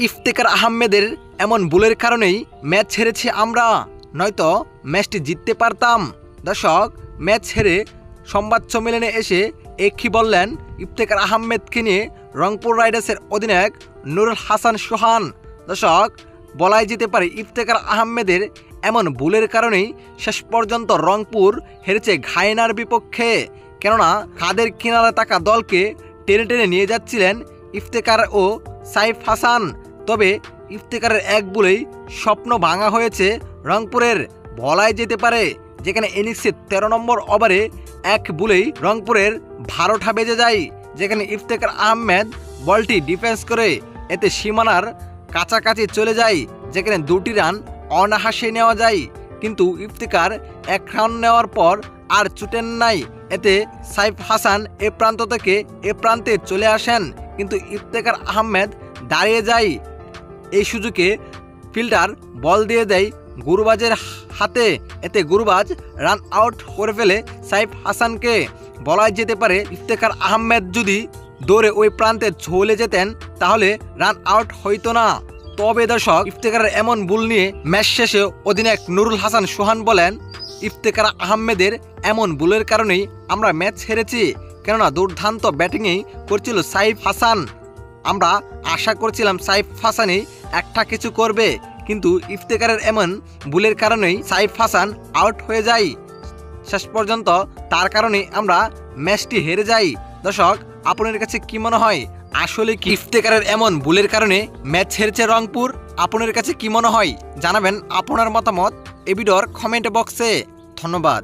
ইফতেখার আহমেদের এমন ভুলের কারণেই ম্যাচ হেরেছি আমরা, নয়তো ম্যাচটি জিততে পারতাম। দর্শক, ম্যাচ হেরে সংবাদ সম্মেলনে এসে একই বললেন ইফতেখার আহমেদকে নিয়ে রংপুর রাইডার্সের অধিনায়ক নুরুল হাসান সোহান। দর্শক, বলাই যেতে পারে ইফতেখার আহমেদের এমন ভুলের কারণেই শেষ পর্যন্ত রংপুর হেরেছে ঘায়নার বিপক্ষে। কেননা খাদের কিনারে থাকা দলকে টেনে টেনে নিয়ে যাচ্ছিলেন ইফতেখার ও সাইফ হাসান। তবে ইফতেখারের এক ভুলেই স্বপ্ন ভাঙা হয়েছে রংপুরের, বলাই যেতে পারে। যেখানে ইনিংসের 13 নম্বর ওভারে এক ভুলেই রংপুরের 12টা বেজে যায়। যেখানে ইফতেখার আহমেদ বলটি ডিফেন্স করে এতে সীমানার কাছাকাছি চলে যায়, যেখানে 2টি রান অনায়াসে নেওয়া যায়। কিন্তু ইফতেখার 1 রান নেওয়ার পর আর ছুটেন নাই। এতে সাইফ হাসান এ প্রান্ত থেকে এ প্রান্তে চলে আসেন, কিন্তু ইফতেখার আহমেদ দাঁড়িয়ে যায়। এই সুযোগে ফিল্ডার বল দিয়ে দেয় গুরবাজের হাতে। এতে গুরবাজ রান আউট করে ফেলে সাইফ হাসানকে। বলা যেতে পারে ইফতেখার আহমেদ যদি দৌড়ে ওই প্রান্তে চলে যেতেন তাহলে রান আউট হইতো না। তবে দর্শক, ইফতেখারের এমন ভুল নিয়ে ম্যাচ শেষে অধিনায়ক নুরুল হাসান সোহান বলেন, ইফতেখার আহমেদের এমন ভুলের কারণেই আমরা ম্যাচ হেরেছি। কেননা দুর্দান্ত ব্যাটিংয়েই করছিল সাইফ হাসান। আমরা আশা করছিলাম সাইফ হাসানই একটা কিছু করবে, কিন্তু ইফতেখারের এমন ভুলের কারণেই সাইফ হাসান আউট হয়ে যায়। শেষ পর্যন্ত তার কারণে আমরা ম্যাচটি হেরে যাই। দর্শক, আপনার কাছে কি মনে হয়, আসলে কি ইফতেখারের এমন ভুলের কারণে ম্যাচ হেরেছে রংপুর? আপনার কাছে কি মনে হয় জানাবেন আপনার মতামত এই ভিডিওর কমেন্ট বক্সে। ধন্যবাদ।